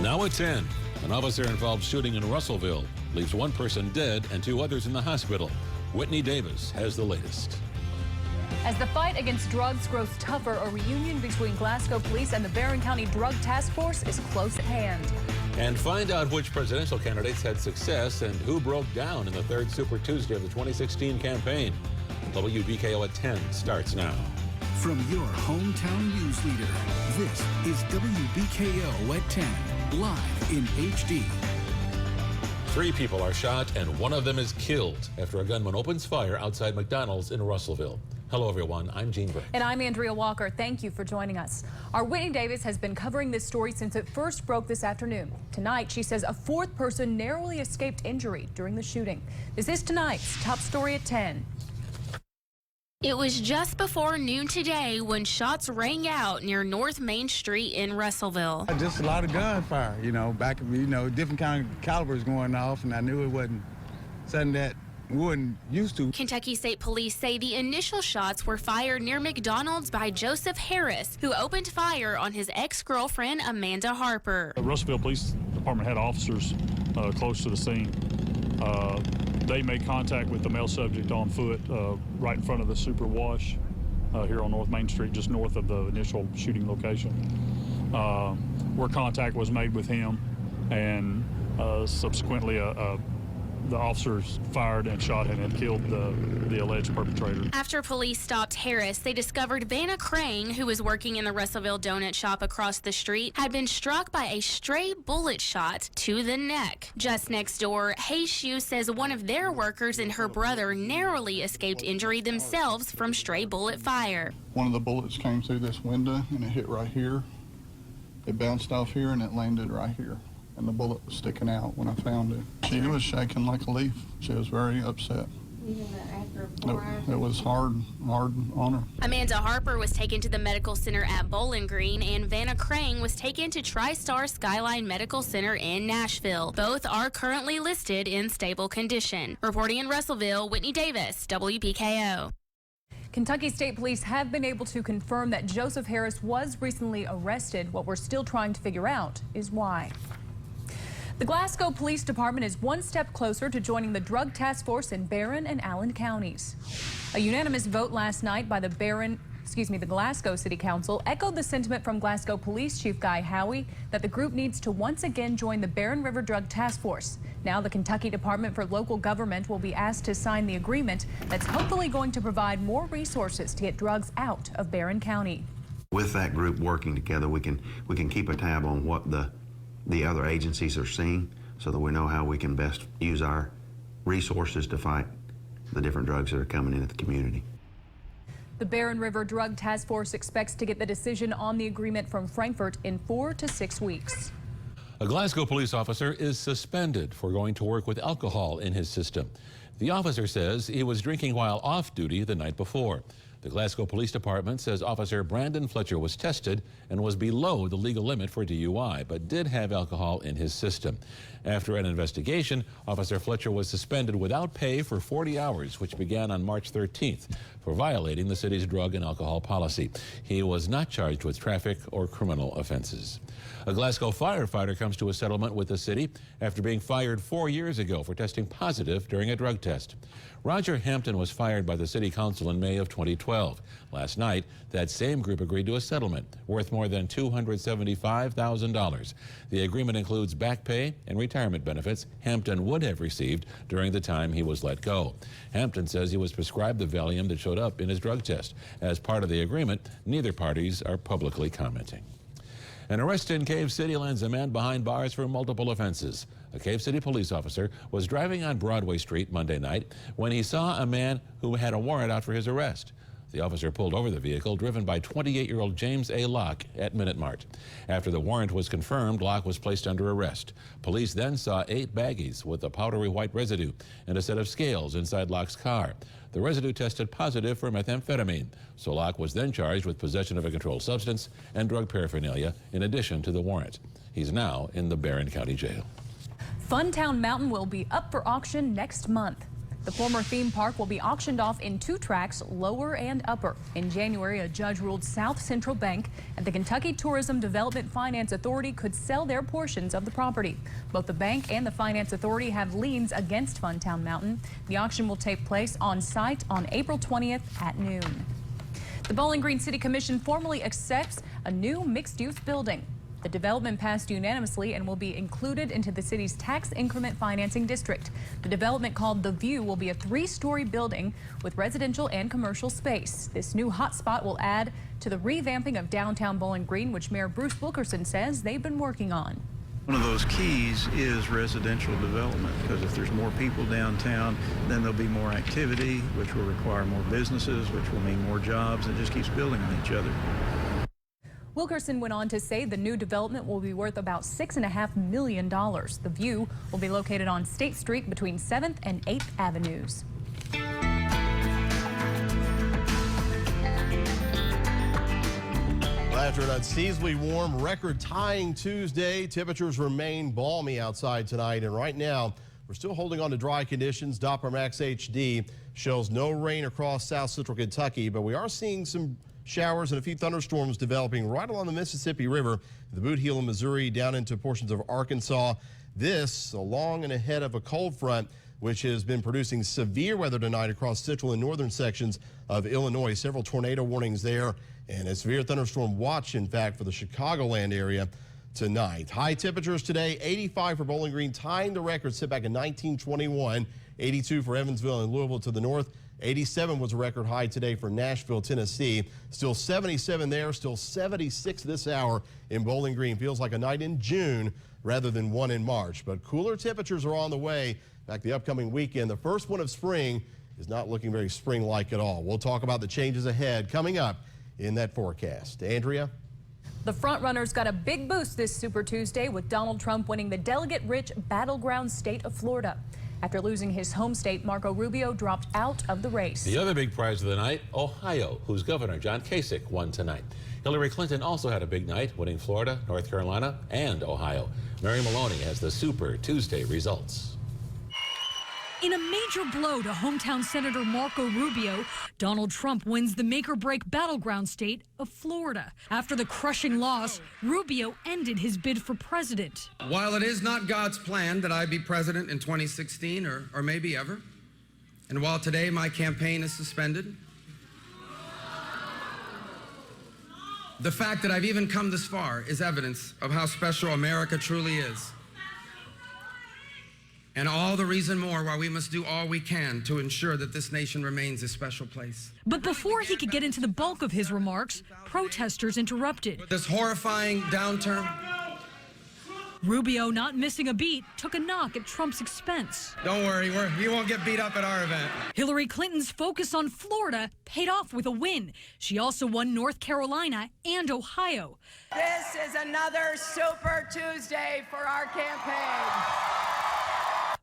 Now at 10, an officer-involved shooting in Russellville leaves one person dead and 2 others in the hospital. Whitney Davis has the latest. As the fight against drugs grows tougher, a reunion between Glasgow police and the Barron County Drug Task Force is close at hand. And find out which presidential candidates had success and who broke down in the third Super Tuesday of the 2016 campaign. WBKO at 10 starts now. From your hometown news leader, this is WBKO at 10, live in HD. 3 people are shot and 1 of them is killed after a gunman opens fire outside McDonald's in Russellville. Hello, everyone. I'm Gene Brink. And I'm Andrea Walker. Thank you for joining us. Our Whitney Davis has been covering this story since it first broke this afternoon. Tonight, she says a 4th person narrowly escaped injury during the shooting. This is tonight's top story at 10. It was just before noon today when shots rang out near North Main Street in Russellville. Just a lot of gunfire, different kind of calibers going off, and I knew it wasn't something that we wasn't used to. Kentucky State Police say the initial shots were fired near McDonald's by Joseph Harris, who opened fire on his ex-girlfriend Amanda Harper. The Russellville Police Department had officers close to the scene. They made contact with the male subject on foot right in front of the Super Wash here on North Main Street, just north of the initial shooting location, where contact was made with him, and subsequently the officers fired and shot him and killed the alleged perpetrator. After police stopped Harris, they discovered Vanna Crane, who was working in the Russellville donut shop across the street, had been struck by a stray bullet shot to the neck. Just next door, Hayshu says one of their workers and her brother narrowly escaped injury themselves from stray bullet fire. One of the bullets came through this window and it hit right here. It bounced off here and it landed right here. And the bullet was sticking out when I found it. She was shaking like a leaf. She was very upset. It was hard on her. Amanda Harper was taken to the medical center at Bowling Green, and Vanna Crane was taken to TriStar Skyline Medical Center in Nashville. Both are currently listed in stable condition. Reporting in Russellville, Whitney Davis, WBKO. Kentucky State Police have been able to confirm that Joseph Harris was recently arrested. What we're still trying to figure out is why. The Glasgow Police Department is one step closer to joining the Drug Task Force in Barron and Allen counties. A unanimous vote last night by the Glasgow City Council echoed the sentiment from Glasgow Police Chief Guy Howie that the group needs to once again join the Barron River Drug Task Force. Now the Kentucky Department for Local Government will be asked to sign the agreement that's hopefully going to provide more resources to get drugs out of Barron County. With that group working together, we can keep a tab on what the other agencies are seeing, so that we know how we can best use our resources to fight the different drugs that are coming into the community. The Barron River Drug Task Force expects to get the decision on the agreement from Frankfort in 4 to 6 weeks. A Glasgow police officer is suspended for going to work with alcohol in his system. The officer says he was drinking while off duty the night before. The Glasgow Police Department says Officer Brandon Fletcher was tested and was below the legal limit for DUI, but did have alcohol in his system. After an investigation, Officer Fletcher was suspended without pay for 40 hours, which began on March 13th, for violating the city's drug and alcohol policy. He was not charged with traffic or criminal offenses. A Glasgow firefighter comes to a settlement with the city after being fired 4 years ago for testing positive during a drug test. Roger Hampton was fired by the city council in May of 2012. Last night, that same group agreed to a settlement worth more than $275,000. The agreement includes back pay and retirement benefits Hampton would have received during the time he was let go. Hampton says he was prescribed the Valium that showed up in his drug test. As part of the agreement, neither parties are publicly commenting. An arrest in Cave City lands a man behind bars for multiple offenses. A Cave City police officer was driving on Broadway Street Monday night when he saw a man who had a warrant out for his arrest. The officer pulled over the vehicle driven by 28-year-old James A. Locke at Minute Mart. After the warrant was confirmed, Locke was placed under arrest. Police then saw 8 baggies with a powdery white residue and a set of scales inside Locke's car. The residue tested positive for methamphetamine, so Locke was then charged with possession of a controlled substance and drug paraphernalia in addition to the warrant. He's now in the Barron County Jail. Funtown Mountain will be up for auction next month. The former theme park will be auctioned off in 2 tracks, lower and upper. In January, a judge ruled South Central Bank and the Kentucky Tourism Development Finance Authority could sell their portions of the property. Both the bank and the Finance Authority have liens against Funtown Mountain. The auction will take place on site on April 20th at noon. The Bowling Green City Commission formally accepts a new mixed-use building. The development passed unanimously and will be included into the city's tax increment financing district. The development, called The View, will be a 3-story building with residential and commercial space. This new hotspot will add to the revamping of downtown Bowling Green, which Mayor Bruce Wilkerson says they've been working on. One of those keys is residential development, because if there's more people downtown, then there'll be more activity, which will require more businesses, which will mean more jobs, and just keeps building on each other. Wilkerson went on to say the new development will be worth about $6.5 million. The View will be located on State Street between 7th and 8th Avenues. After an unseasonably warm, record-tying Tuesday, temperatures remain balmy outside tonight, and right now we're still holding on to dry conditions. Doppler Max HD shows no rain across south central Kentucky, but we are seeing some showers and a few thunderstorms developing right along the Mississippi River, the Boot Heel in Missouri, down into portions of Arkansas. This along and ahead of a cold front, which has been producing severe weather tonight across central and northern sections of Illinois. Several tornado warnings there, and a severe thunderstorm watch, in fact, for the Chicagoland area tonight. High temperatures today, 85 for Bowling Green, tying the record set back in 1921, 82 for Evansville and Louisville to the north. 87 was a record high today for Nashville, Tennessee. Still 77 there, still 76 this hour in Bowling Green. Feels like a night in June rather than one in March. But cooler temperatures are on the way. In fact, the upcoming weekend, the first one of spring, is not looking very spring-like at all. We'll talk about the changes ahead coming up in that forecast. Andrea? The frontrunners got a big boost this Super Tuesday, with Donald Trump winning the delegate-rich battleground state of Florida. After losing his home state, Marco Rubio dropped out of the race. The other big prize of the night, Ohio, whose Governor John Kasich won tonight. Hillary Clinton also had a big night, winning Florida, North Carolina, and Ohio. Mary Maloney has the Super Tuesday results. In a major blow to hometown Senator Marco Rubio, Donald Trump wins the make-or-break battleground state of Florida. After the crushing loss, Rubio ended his bid for president. While it is not God's plan that I be president in 2016 or maybe ever, and while today my campaign is suspended, the fact that I've even come this far is evidence of how special America truly is. And all the reason more why we must do all we can to ensure that this nation remains a special place. But before he could get into the bulk of his remarks, protesters interrupted. This horrifying downturn. Rubio, not missing a beat, took a knock at Trump's expense. Don't worry, you won't get beat up at our event. Hillary Clinton's focus on Florida paid off with a win. She also won North Carolina and Ohio. This is another Super Tuesday for our campaign.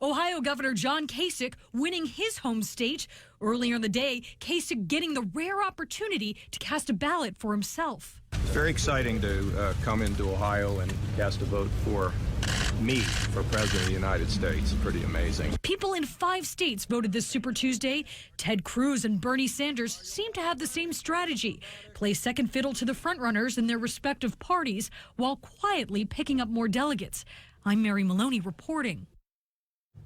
Ohio Governor John Kasich winning his home state. Earlier in the day, Kasich getting the rare opportunity to cast a ballot for himself. It's very exciting to come into Ohio and cast a vote for me for President of the United States. Pretty amazing. People in 5 states voted this Super Tuesday. Ted Cruz and Bernie Sanders seem to have the same strategy. Play second fiddle to the frontrunners in their respective parties while quietly picking up more delegates. I'm Mary Maloney reporting.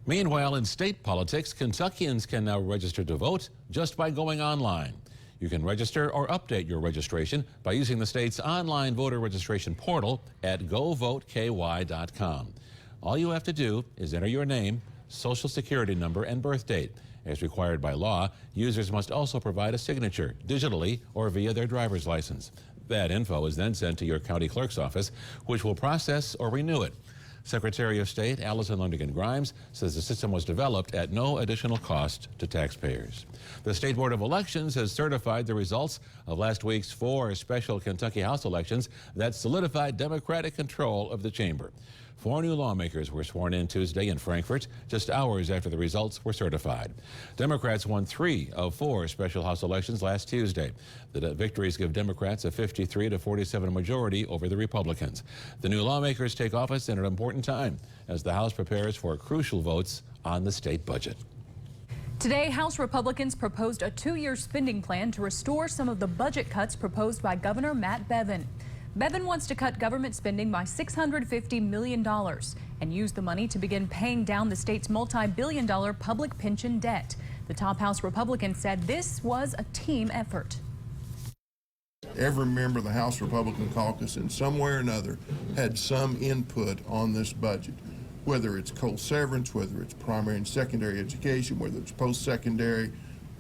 Meanwhile, in state politics, Kentuckians can now register to vote just by going online. You can register or update your registration by using the state's online voter registration portal at govoteky.com. All you have to do is enter your name, social security number, and birth date. As required by law, users must also provide a signature, digitally or via their driver's license. That info is then sent to your county clerk's office, which will process or renew it. Secretary of State Allison Lundigan Grimes says the system was developed at no additional cost to taxpayers. The State Board of Elections has certified the results of last week's 4 special Kentucky House elections that solidified Democratic control of the chamber. 4 new lawmakers were sworn in Tuesday in Frankfort, just hours after the results were certified. Democrats won 3 of 4 special House elections last Tuesday. The victories give Democrats a 53-47 majority over the Republicans. The new lawmakers take office at an important time as the House prepares for crucial votes on the state budget. Today, House Republicans proposed a 2-year spending plan to restore some of the budget cuts proposed by Governor Matt Bevin. Bevin wants to cut government spending by $650 million and use the money to begin paying down the state's multi-billion-dollar public pension debt. The top House Republican said this was a team effort. Every member of the House Republican caucus in some way or another had some input on this budget, whether it's coal severance, whether it's primary and secondary education, whether it's post-secondary,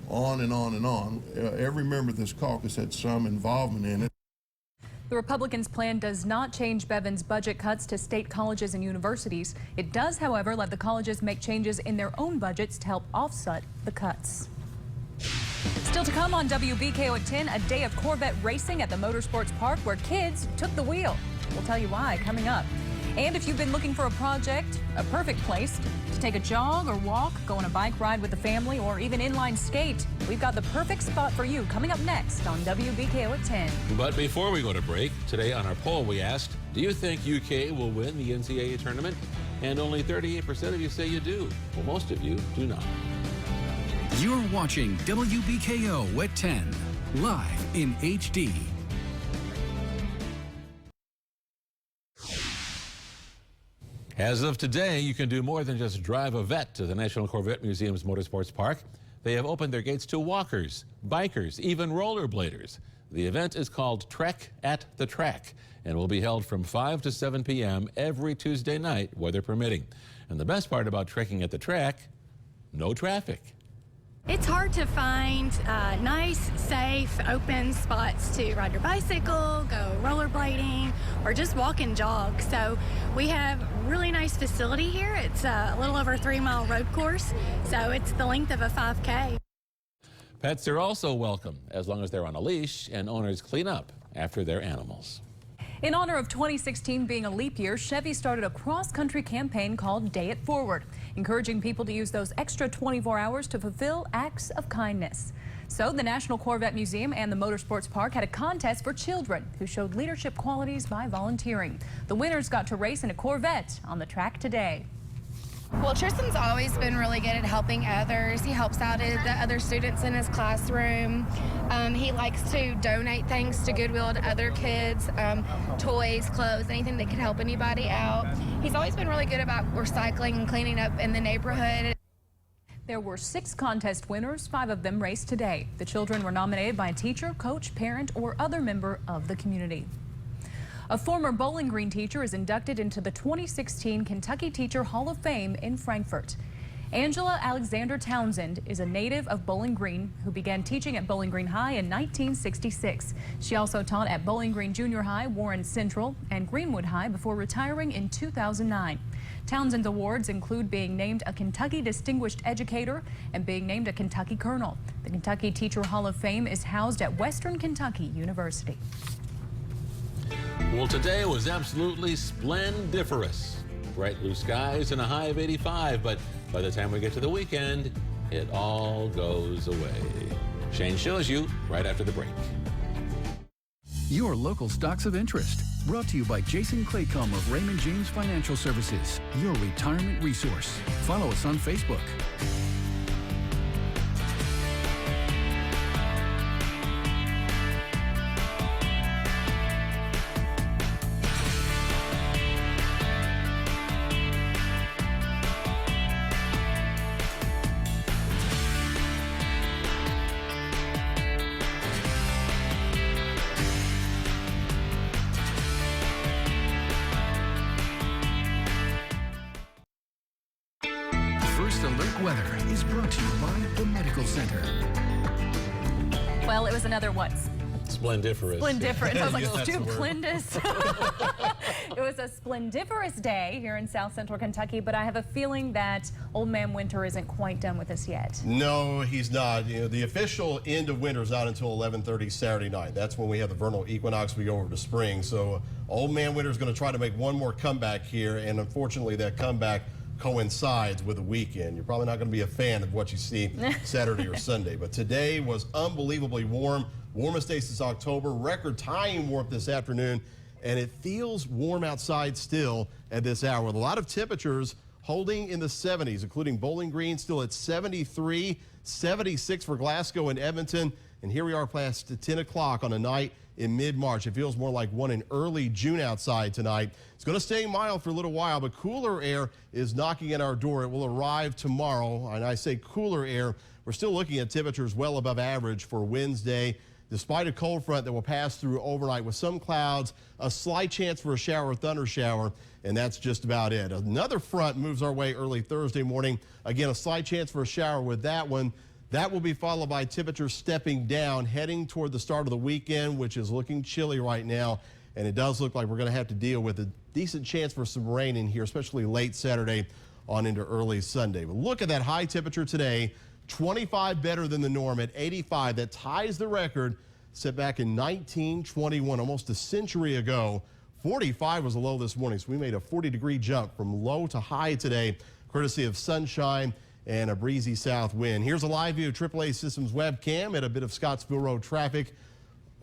on and on and on. Every member of this caucus had some involvement in it. The Republicans' plan does not change Bevin's budget cuts to state colleges and universities. It does, however, let the colleges make changes in their own budgets to help offset the cuts. Still to come on WBKO at 10, a day of Corvette racing at the Motorsports Park where kids took the wheel. We'll tell you why coming up. And if you've been looking for a project, a perfect place to take a jog or walk, go on a bike ride with the family, or even inline skate, we've got the perfect spot for you coming up next on WBKO at 10. But before we go to break, today on our poll we asked, do you think UK will win the NCAA tournament? And only 38% of you say you do. Well, most of you do not. You're watching WBKO at 10, live in HD. As of today, you can do more than just drive a vet to the National Corvette Museum's Motorsports Park. They have opened their gates to walkers, bikers, even rollerbladers. The event is called Trek at the Track and will be held from 5 to 7 p.m. every Tuesday night, weather permitting. And the best part about trekking at the track, no traffic. It's hard to find nice, safe, open spots to ride your bicycle, go rollerblading, or just walk and jog. So we have a really nice facility here. It's a little over a 3-mile road course, so it's the length of a 5K. Pets are also welcome as long as they're on a leash and owners clean up after their animals. In honor of 2016 being a leap year, Chevy started a cross-country campaign called Day It Forward, encouraging people to use those extra 24 hours to fulfill acts of kindness. So the National Corvette Museum and the Motorsports Park had a contest for children who showed leadership qualities by volunteering. The winners got to race in a Corvette on the track today. Well, Tristan's always been really good at helping others. He helps out the other students in his classroom. He likes to donate things to Goodwill to other kids, toys, clothes, anything that could help anybody out. He's always been really good about recycling and cleaning up in the neighborhood. There were 6 contest winners. 5 of them raced today. The children were nominated by a teacher, coach, parent, or other member of the community. A former Bowling Green teacher is inducted into the 2016 Kentucky Teacher Hall of Fame in Frankfort. Angela Alexander Townsend is a native of Bowling Green who began teaching at Bowling Green High in 1966. She also taught at Bowling Green Junior High, Warren Central, and Greenwood High before retiring in 2009. Townsend's awards include being named a Kentucky Distinguished Educator and being named a Kentucky Colonel. The Kentucky Teacher Hall of Fame is housed at Western Kentucky University. Well, today was absolutely splendiferous. Bright blue skies and a high of 85, but by the time we get to the weekend, it all goes away. Shane shows you right after the break. Your local stocks of interest, brought to you by Jason Claycomb of Raymond James Financial Services, your retirement resource. Follow us on Facebook. First Alert Weather is brought to you by the Medical Center. Well, it was another what? Splendiferous. Splendiferous. I was like, Yes, stupendous. It was a splendiferous day here in South Central Kentucky, but I have a feeling that Old Man Winter isn't quite done with us yet. No, he's not. You know, the official end of winter is not until 11:30 Saturday night. That's when we have the vernal equinox. We go over to spring. So Old Man Winter is going to try to make one more comeback here, and unfortunately that comeback coincides with the weekend. You're probably not going to be a fan of what you see Saturday or Sunday, but today was unbelievably warm. Warmest day since October, record-tying warmth this afternoon, and it feels warm outside still at this hour with a lot of temperatures holding in the 70s, including Bowling Green still at 73, 76 for Glasgow and Edmonton. And here we are past 10 o'clock on a night in mid-March. It feels more like one in early June outside tonight. It's going to stay mild for a little while, but cooler air is knocking at our door. It will arrive tomorrow. And I say cooler air, we're still looking at temperatures well above average for Wednesday, despite a cold front that will pass through overnight with some clouds, a slight chance for a shower or thunder shower, and that's just about it. Another front moves our way early Thursday morning. Again, a slight chance for a shower with that one. That will be followed by temperatures stepping down, heading toward the start of the weekend, which is looking chilly right now. And it does look like we're going to have to deal with a decent chance for some rain in here, especially late Saturday on into early Sunday. But look at that high temperature today, 25 better than the norm at 85. That ties the record set back in 1921, almost a century ago. 45 was the low this morning, so we made a 40-degree jump from low to high today, courtesy of sunshine and a breezy south wind. Here's a live view of AAA Systems webcam at a bit of Scottsville Road traffic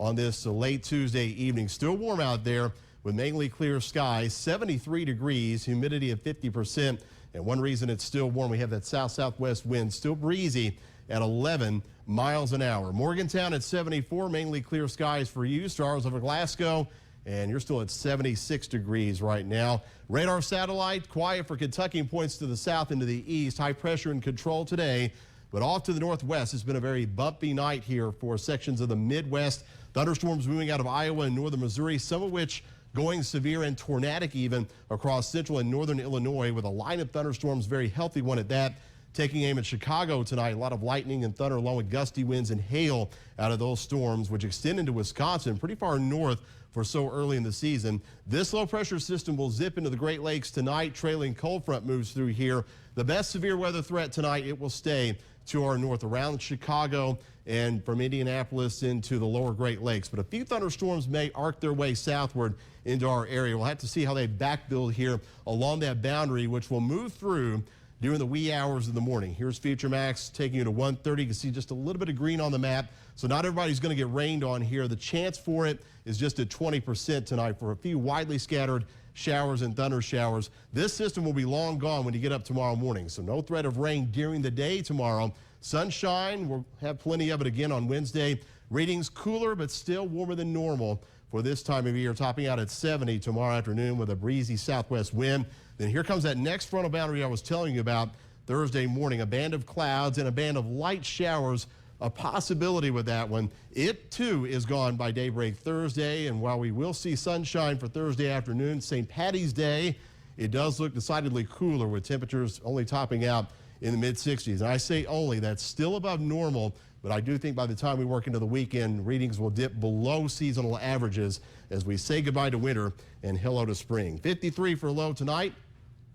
on this late Tuesday evening. Still warm out there with mainly clear skies, 73 degrees, humidity of 50%. And one reason it's still warm, we have that south-southwest wind, still breezy at 11 miles an hour. Morgantown at 74, mainly clear skies for you. Stars over Glasgow, and you're still at 76 degrees right now. Radar satellite, quiet for Kentucky, points to the south and to the east. High pressure in control today, but off to the northwest. It's been a very bumpy night here for sections of the Midwest. Thunderstorms moving out of Iowa and northern Missouri, some of which going severe and tornadic even across central and northern Illinois, with a line of thunderstorms, very healthy one at that. Taking aim at Chicago tonight, a lot of lightning and thunder along with gusty winds and hail out of those storms, which extend into Wisconsin, pretty far north for so early in the season. This low pressure system will zip into the Great Lakes tonight. Trailing cold front moves through here. The best severe weather threat tonight, it will stay to our north around Chicago and from Indianapolis into the lower Great Lakes. But a few thunderstorms may arc their way southward into our area. We'll have to see how they backbuild here along that boundary, which will move through during the wee hours of the morning. Here's Future Max taking you to 1:30. You can see just a little bit of green on the map. So not everybody's going to get rained on here. The chance for it is just at 20% tonight for a few widely scattered showers and thunder showers. This system will be long gone when you get up tomorrow morning. So no threat of rain during the day tomorrow. Sunshine, we'll have plenty of it again on Wednesday. Readings cooler, but still warmer than normal for this time of year, topping out at 70 tomorrow afternoon with a breezy southwest wind. Then here comes that next frontal boundary I was telling you about Thursday morning, a band of clouds and a band of light showers, a possibility with that one. It too is gone by daybreak Thursday, and while we will see sunshine for Thursday afternoon, St. Patty's Day, it does look decidedly cooler with temperatures only topping out in the mid-60s. And I say only, that's still above normal, but I do think by the time we work into the weekend, readings will dip below seasonal averages as we say goodbye to winter and hello to spring. 53 for a low tonight.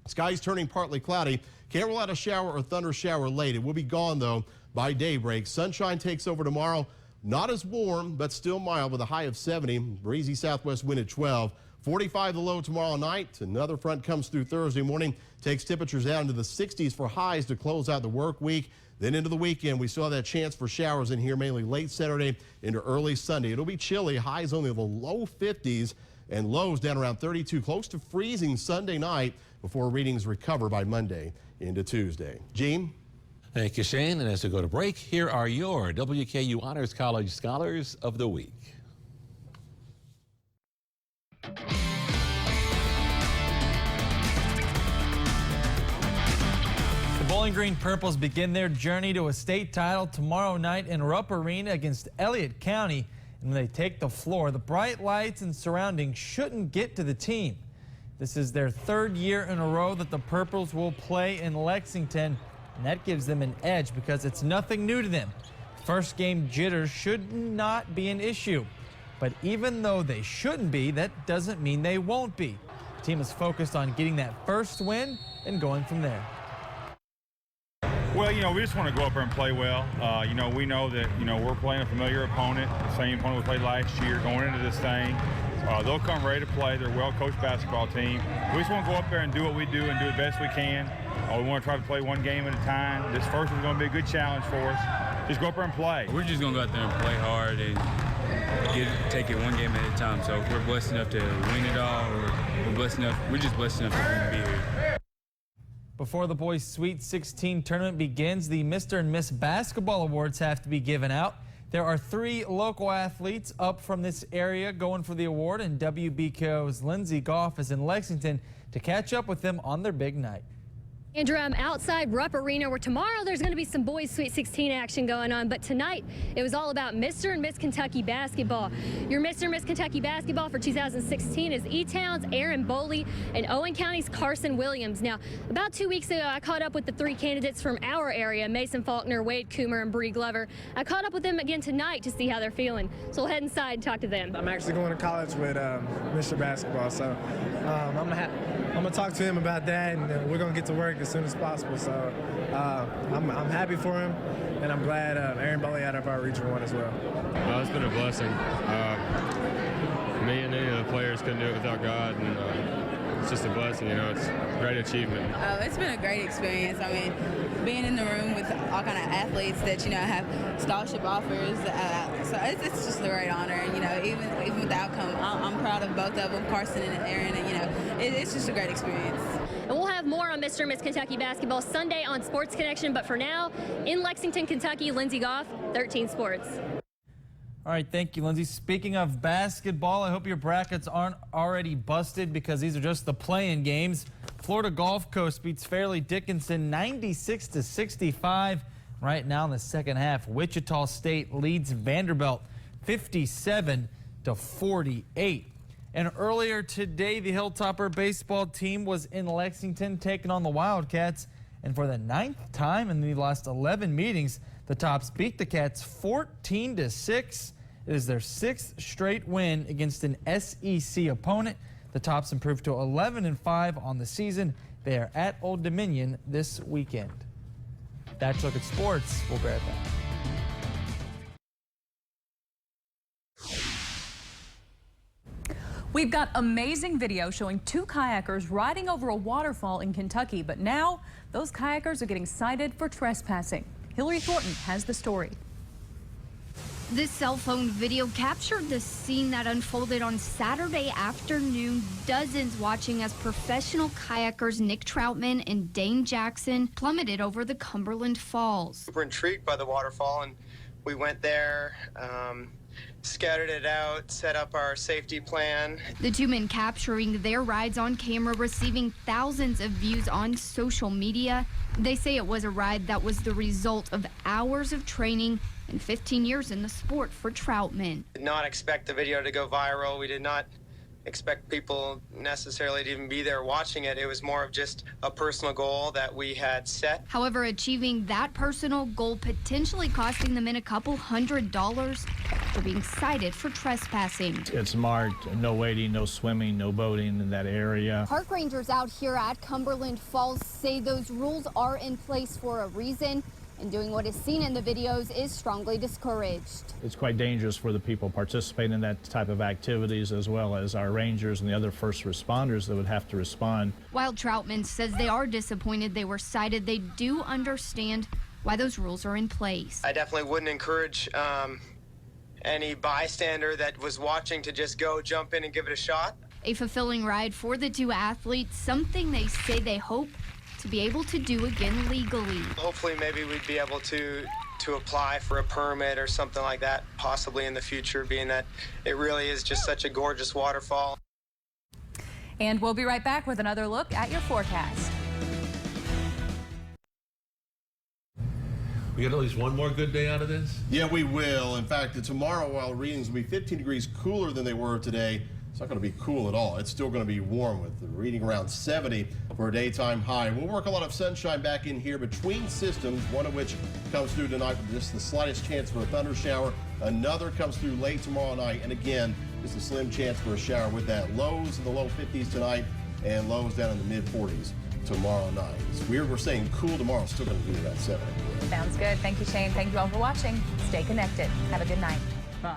Skies turning partly cloudy. Can't rule out a shower or thunder shower late. It will be gone, though, by daybreak. Sunshine takes over tomorrow. Not as warm, but still mild with a high of 70. Breezy southwest wind at 12. 45 the low tomorrow night. Another front comes through Thursday morning. Takes temperatures down to the 60s for highs to close out the work week. Then into the weekend, we still have that chance for showers in here, mainly late Saturday into early Sunday. It'll be chilly. Highs only the low 50s and lows down around 32, close to freezing Sunday night before readings recover by Monday into Tuesday. Gene? Thank you, Shane. And as we go to break, here are your WKU Honors College Scholars of the Week. The Bowling Green Purples begin their journey to a state title tomorrow night in Rupp Arena against Elliott County. And when they take the floor, the bright lights and surroundings shouldn't get to the team. This is their third year in a row that the Purples will play in Lexington, and that gives them an edge because it's nothing new to them. First game jitters should not be an issue. But even though they shouldn't be, that doesn't mean they won't be. The team is focused on getting that first win and going from there. Well, we just want to go up there and play well. We know that, we're playing a familiar opponent, the same opponent we played last year going into this thing. They'll come ready to play. They're a well-coached basketball team. We just want to go up there and do what we do and do the best we can. We want to try to play one game at a time. This first one's going to be a good challenge for us. Just go up there and play. We're just going to go out there and play hard and take it one game at a time. So if we're blessed enough to win it all, or we're just blessed enough to be here. Before the boys' Sweet 16 tournament begins, the Mr. and Miss Basketball Awards have to be given out. There are 3 local athletes up from this area going for the award, and WBKO's Lindsay Goff is in Lexington to catch up with them on their big night. Andrew, I'm outside Rupp Arena, where tomorrow there's going to be some boys Sweet 16 action going on, but tonight it was all about Mr. and Miss Kentucky basketball. Your Mr. and Miss Kentucky basketball for 2016 is E-Town's Aaron Boley and Owen County's Carson Williams. Now, about 2 weeks ago, I caught up with the 3 candidates from our area, Mason Faulkner, Wade Coomer, and Bree Glover. I caught up with them again tonight to see how they're feeling, so we'll head inside and talk to them. I'm actually going to college with Mr. Basketball, so I'm going to talk to him about that, and we're going to get to work as soon as possible. So I'm happy for him, and I'm glad Aaron Boley out of our region won as well. It's been a blessing. Me and any of the players couldn't do it without God, and it's just a blessing, you know. It's a great achievement. It's been a great experience. I mean, being in the room with all kind of athletes that, you know, have scholarship offers, so it's just a great honor. And, you know, even with the outcome, I'm proud of both of them, Carson and Aaron, and, you know, it's just a great experience. And we'll have more on Mr. and Miss Kentucky basketball Sunday on Sports Connection, but for now, in Lexington, Kentucky, Lindsay Goff, 13 Sports. All right, thank you, Lindsay. Speaking of basketball, I hope your brackets aren't already busted, because these are just the play-in games. Florida Gulf Coast beats Fairleigh Dickinson 96-65. Right now in the second half, Wichita State leads Vanderbilt 57-48. And earlier today, the Hilltopper baseball team was in Lexington taking on the Wildcats. And for the 9th time in the last 11 meetings, the Tops beat the Cats 14-6. It is their 6th straight win against an SEC opponent. The Tops improved to 11-5 on the season. They are at Old Dominion this weekend. That's a look at sports. We'll be right back. We've got amazing video showing 2 kayakers riding over a waterfall in Kentucky, but now those kayakers are getting cited for trespassing. Hillary Thornton has the story. This cell phone video captured the scene that unfolded on Saturday afternoon. Dozens watching as professional kayakers Nick Troutman and Dane Jackson plummeted over the Cumberland Falls. We're intrigued by the waterfall, and we went there, scouted it out, set up our safety plan. The 2 men capturing their rides on camera, receiving thousands of views on social media. They say it was a ride that was the result of hours of training and 15 years in the sport for Troutman. Did not expect the video to go viral. We did not expect people necessarily to even be there watching it. It was more of just a personal goal that we had set. However, achieving that personal goal potentially costing the men a couple $100 for being cited for trespassing. It's marked no wading, no swimming, no boating in that area. Park rangers out here at Cumberland Falls say those rules are in place for a reason, and doing what is seen in the videos is strongly discouraged. It's quite dangerous for the people participating in that type of activities, as well as our rangers and the other first responders that would have to respond. While Troutman says they are disappointed they were cited, they do understand why those rules are in place. I definitely wouldn't encourage any bystander that was watching to just go jump in and give it a shot. A fulfilling ride for the 2 athletes, something they say they hope to be able to do again legally. Hopefully maybe we'd be able to apply for a permit or something like that, possibly in the future, being that it really is just such a gorgeous waterfall. And we'll be right back with another look at your forecast. We get at least one more good day out of this? Yeah, we will. In fact, tomorrow, while readings will be 15 degrees cooler than they were today, it's not going to be cool at all. It's still going to be warm, with the reading around 70 for a daytime high. We'll work a lot of sunshine back in here between systems, one of which comes through tonight with just the slightest chance for a thunder shower. Another comes through late tomorrow night, and again, just a slim chance for a shower with that. Lows in the low 50s tonight and lows down in the mid 40s tomorrow night. It's weird we're saying cool tomorrow, still going to be about 70. Sounds good. Thank you, Shane. Thank you all for watching. Stay connected. Have a good night. Bye.